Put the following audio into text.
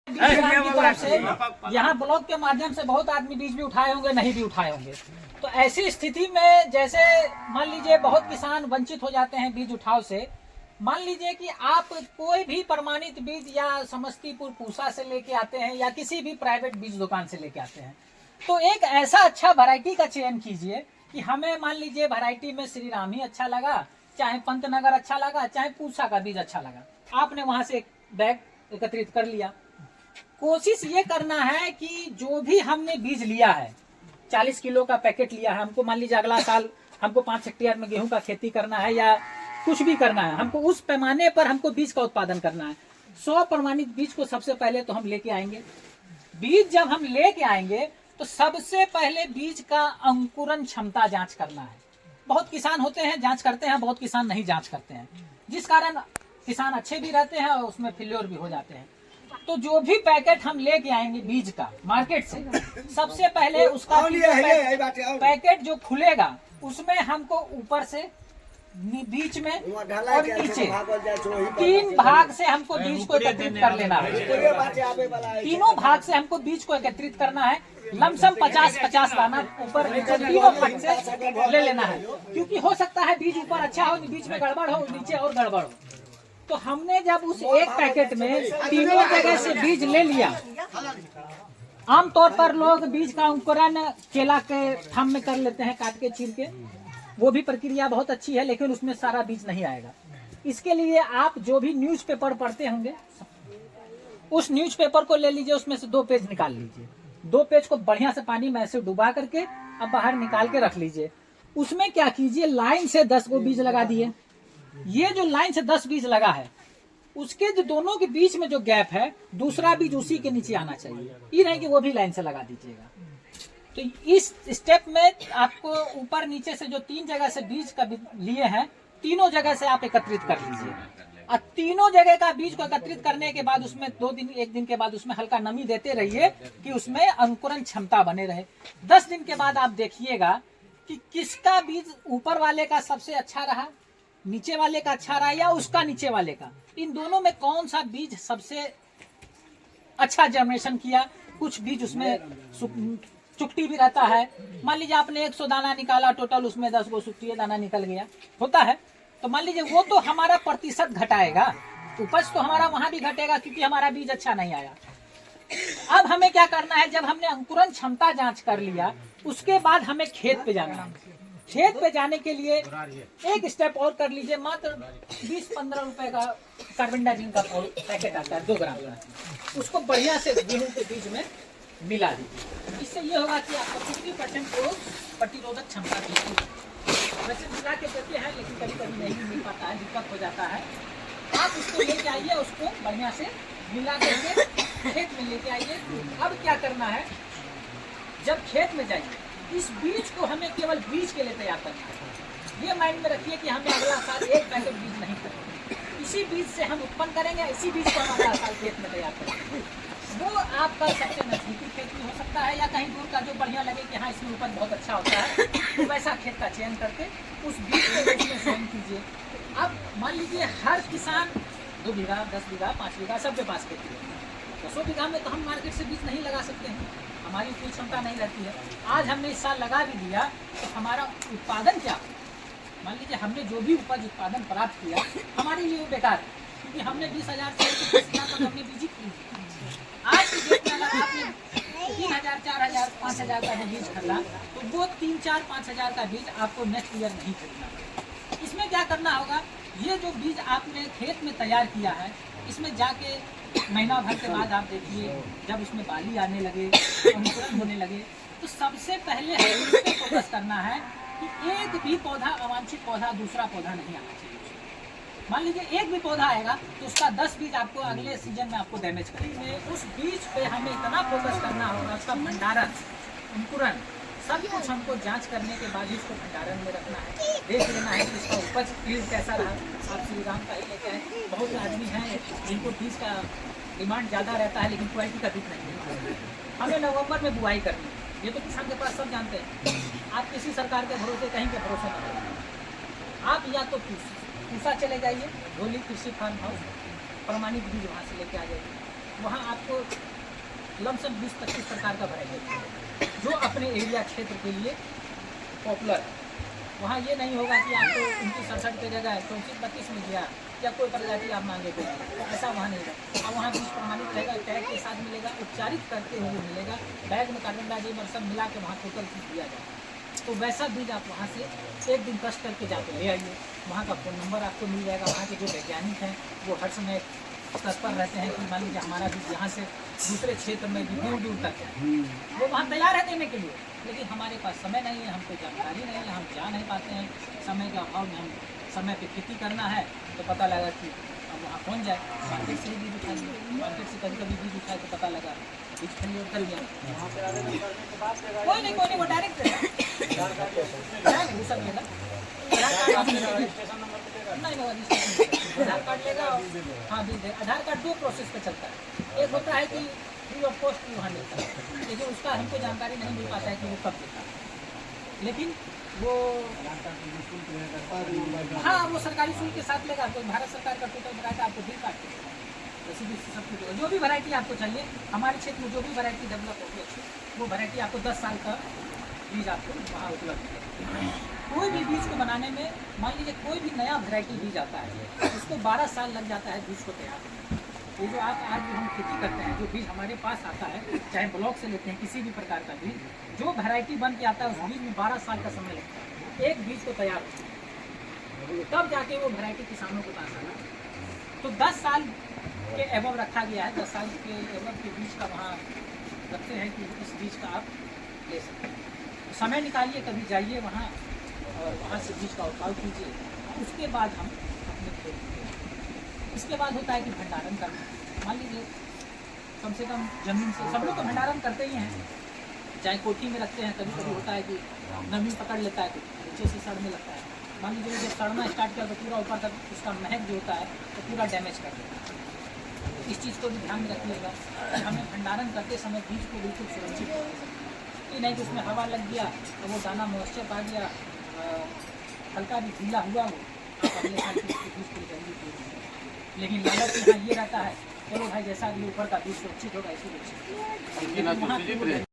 की तरफ से यहाँ ब्लॉक के माध्यम से बहुत आदमी बीज भी उठाए होंगे, नहीं भी उठाए होंगे। तो ऐसी स्थिति में जैसे मान लीजिए बहुत किसान वंचित हो जाते हैं बीज उठाव से। मान लीजिए कि आप कोई भी प्रमाणित बीज या समस्तीपुर पूसा से लेके आते हैं या किसी भी प्राइवेट बीज दुकान से लेके आते हैं, तो एक ऐसा अच्छा वैरायटी का चयन कीजिए कि हमें मान लीजिए वैरायटी में श्री राम ही अच्छा लगा, चाहे पंतनगर अच्छा लगा, चाहे पूसा का बीज अच्छा लगा, आपने वहां से एक बैग एकत्रित कर लिया। कोशिश ये करना है कि जो भी हमने बीज लिया है, 40 किलो का पैकेट लिया है, हमको मान लीजिए अगला साल हमको 5 हेक्टेयर में गेहूं का खेती करना है या कुछ भी करना है, हमको उस पैमाने पर हमको बीज का उत्पादन करना है। 100 प्रमाणित बीज को सबसे पहले तो हम लेके आएंगे। बीज जब हम लेके आएंगे तो सबसे पहले बीज का अंकुरन क्षमता जांच करना है। बहुत किसान होते हैं जांच करते हैं, बहुत किसान नहीं जांच करते हैं, जिस कारण किसान अच्छे भी रहते हैं और उसमें फेल्योर भी हो जाते हैं। तो जो भी पैकेट हम लेके आएंगे बीज का मार्केट से, सबसे पहले उसका पैकेट जो खुलेगा उसमें हमको ऊपर से, बीच में और नीचे 3 भाग से हमको बीज को एकत्रित कर लेना है। तीनों भाग से हमको बीज को एकत्रित करना है। लमसम 50-50 लाना ऊपर नीचे तीनों भाग से ले लेना है, क्योंकि हो सकता है बीज ऊपर अच्छा हो, बीच में गड़बड़ हो, नीचे और गड़बड़ हो। तो हमने जब उस एक पैकेट में तीनों जगह से बीज ले लिया, आमतौर पर लोग बीज का अंकुरन केला के थम में कर लेते हैं, काट के चीर के, वो भी प्रक्रिया बहुत अच्छी है, लेकिन उसमें सारा बीज नहीं आएगा। इसके लिए आप जो भी न्यूज़पेपर पढ़ते होंगे, उस न्यूज़पेपर को ले लीजिए, उसमें से 2 पेज निकाल लीजिए। 2 पेज को बढ़िया से पानी में ऐसे डुबा करके अब बाहर निकाल के रख लीजिए। उसमें क्या कीजिए, लाइन से 10 को बीज लगा दिए। ये जो लाइन से 10 बीज लगा है, उसके जो दोनों के बीच में जो गैप है, दूसरा बीज उसी के नीचे आना चाहिए। ये नहीं कि वो भी लाइन से लगा दीजिएगा। तो इस स्टेप में आपको ऊपर नीचे से जो 3 जगह से बीज का लिए हैं, तीनों जगह से आप एकत्रित कर लीजिए। और तीनों जगह का बीज को एकत्रित करने के बाद उसमें 1 दिन के बाद उसमें हल्का नमी देते रहिए कि उसमें अंकुरन क्षमता बने रहे। 10 दिन के बाद आप देखिएगा कि किसका बीज ऊपर वाले का सबसे अच्छा रहा, नीचे वाले का अच्छा रहा या उसका नीचे वाले का। इन दोनों में कौन सा बीज सबसे अच्छा जर्मिनेशन किया। कुछ बीज उसमें चुकटी भी रहता है। मान लीजिए आपने 100 दाना निकाला, टोटल उसमें 10 गो चुकटी दाना निकल गया, होता है। तो मान लीजिए वो तो हमारा प्रतिशत घटाएगा, उपज तो हमारा वहां भी घटेगा क्योंकि हमारा बीज अच्छा नहीं आया। अब हमें क्या करना है, जब हमने अंकुरन क्षमता जांच कर लिया, उसके बाद हमें खेत पे जाना है। खेत पे जाने के लिए एक स्टेप और कर लीजिए। मात्र 20-15 रुपए का कार्बेंडाजिम का पैकेट आता है 2 ग्राम का, उसको बढ़िया से गेहूं के बीज में मिला दीजिए। इससे ये होगा कि आपको 50% रोग प्रतिरोधक क्षमता की। वैसे मिला के देते हैं, लेकिन कभी कभी नहीं मिल पाता है, दिक्कत हो जाता है। आप उसको लेके आइए, उसको बढ़िया से मिला करके खेत में लेके आइए। अब क्या करना है, जब खेत में जाइए, इस बीज को हमें केवल बीज के लिए तैयार करना है। ये माइंड में रखिए कि हमें अगला साल 1 पैकेट बीज नहीं करेंगे, इसी बीज से हम उत्पन्न करेंगे, इसी बीज को हम अगला साल खेत में तैयार करेंगे। वो आपका सबसे नजदीकी खेती हो सकता है या कहीं दूर का जो बढ़िया लगे कि हाँ इसमें उपज बहुत अच्छा होता है, तो वैसा खेत का चयन करके उस बीज को उसमें स्वयं कीजिए। अब मान लीजिए हर किसान 2 बीघा, 10 बीघा, 5 बीघा सबके पास खेती है। 100 बीघा में तो हम मार्केट से बीज नहीं लगा सकते हैं, हमारी उतनी क्षमता नहीं रहती है। आज हमने इस साल लगा भी दिया तो हमारा उत्पादन क्या, मान लीजिए हमने जो भी उपज उत्पादन प्राप्त किया हमारे लिए बेकार है, क्योंकि हमने 20,000 से 30,000 तक हमने बीज खरीदी। आज की डेट में अगर आपने 3,000, 4,000, 5,000 का बीज खरीदा, तो वो 3-4-5,000 का बीज आपको नेक्स्ट ईयर नहीं खरीदना। इसमें क्या करना होगा, ये जो बीज आपने खेत में तैयार किया है, इसमें जाके महीना भर के बाद आप देखिए, जब उसमें बाली आने लगे, अंकुरन होने लगे, तो सबसे पहले हमें इस पे फोकस करना है कि एक भी पौधा, अवांछित पौधा, दूसरा पौधा नहीं आना चाहिए। मान लीजिए एक भी पौधा आएगा तो उसका 10 बीज आपको अगले सीजन में आपको डैमेज करेंगे। उस बीज पे हमें इतना फोकस करना होगा, उसका भंडारण, अंकुरन, सब कुछ हमको जांच करने के बाद ही इसको भंडारण में रखना है। देख लेना है कि इसका उपज फील्ड कैसा रहा। आप श्री राम का ही लेके आए, बहुत आदमी हैं जिनको बीज का डिमांड ज़्यादा रहता है लेकिन क्वालिटी का बीज नहीं है। हमें नवंबर में बुआई करनी है, ये तो किसान के पास सब जानते हैं। आप किसी सरकार के भरोसे, कहीं के भरोसे न करें। आप या तो पूसा चले जाइए, ढोली कृषि फार्म हाउस, प्रमाणित बीज वहाँ से लेके आ जाइए। वहाँ आपको लमसम 20-25 प्रकार का वैरायटी जो अपने एरिया क्षेत्र के लिए पॉपुलर है। वहाँ ये नहीं होगा कि आपको 29-67 की जगह 34-32 मिल गया या कोई प्रजाति आप मांगे तो ऐसा वहाँ नहीं है। अब वहाँ बीज प्रमाणित रहेगा, टैग के साथ मिलेगा, उपचारित करते हुए मिलेगा, बैग में कार्बन डाइऑक्साइड और सब मिला के वहाँ टोटल चीज दिया जाएगा। तो वैसा बीज आप वहाँ से एक दिन कष्ट करके जाके ले आइए। वहाँ का फ़ोन नंबर आपको मिल जाएगा। वहाँ के जो वैज्ञानिक हैं वो हर समय तत्पर रहते हैं कि मान लीजिए हमारा बीज यहाँ से दूसरे क्षेत्र में भी दूर दूर तक है, वो वहाँ तैयार है देने के लिए, लेकिन हमारे पास समय नहीं है, हमको जानकारी नहीं है, हम जा नहीं पाते हैं। समय के अभाव में हम समय पे खेती करना है तो पता लगा कि हम वहाँ पहुँच जाए, मार्केट से ही बीज उठा लिया, मार्केट से कभी कभी बीज उठाए तो पता लगा बीज खरीद कर लिया। कोई नहीं वो डायरेक्ट सब लेगा, आधार कार्ड लेगा। हाँ बीज आधार कार्ड 2 प्रोसेस पे चलता है। एक होता है कि फ्री ऑफ कॉस्ट भी वहाँ मिलता है, लेकिन उसका हमको जानकारी नहीं मिल पाता है कि वो कब देता है, लेकिन वो हाँ वो सरकारी शुल्क के साथ लेगा। तो भारत सरकार का टोटल वैरायटी आपको बिल काट सब कुछ जो भी वैरायटी आपको चाहिए हमारे क्षेत्र में जो भी वैरायटी डेवलप होगी अच्छी वो वैरायटी आपको 10 साल का बीज आपको वहाँ उपलब्ध है। कोई भी बीज को बनाने में मान लीजिए कोई भी नया वैरायटी बीज आता है उसको 12 साल लग जाता है बीज को तैयार करने में। ये जो आप आज जो हम खेती करते हैं, जो बीज हमारे पास आता है, चाहे ब्लॉक से लेते हैं किसी भी प्रकार का बीज, जो वैरायटी बन के आता है उस बीज में 12 साल का समय लगता है एक बीज को तैयार होने, तब जाके वो वैरायटी किसानों के पास आना। तो 10 साल के एवब रखा गया है, 10 साल के एवब के बीज का वहाँ रखते हैं कि इस बीज का आप ले सकते हैं। समय निकालिए, कभी जाइए वहाँ और वहाँ से बीज का उठाव कीजिए, उसके बाद हम अपने खेत में। इसके बाद होता है कि भंडारण करना। मान लीजिए कम से कम जमीन से सब लोग तो भंडारण करते ही हैं, चाहे कोठी में रखते हैं, कभी कभी होता है कि नमी पकड़ लेता है, नीचे से सड़ने लगता है। मान लीजिए जब सड़ना स्टार्ट किया तो पूरा ऊपर तक उसका महक जो होता है तो पूरा डैमेज कर देता है। इस चीज़ को भी ध्यान में रखिएगा कि हमें भंडारण करते समय बीज को बिल्कुल सुरक्षित रखें, ये नहीं कि उसमें हवा लग गया तो वो दाना मॉइस्चर पा गया, हल्का भी ढीला हुआ हो आप अगले साल बीज को जल्दी। लेकिन लालच यहाँ ये रहता है चलो भाई जैसा भी ऊपर का बीज सुरक्षित होगा इसी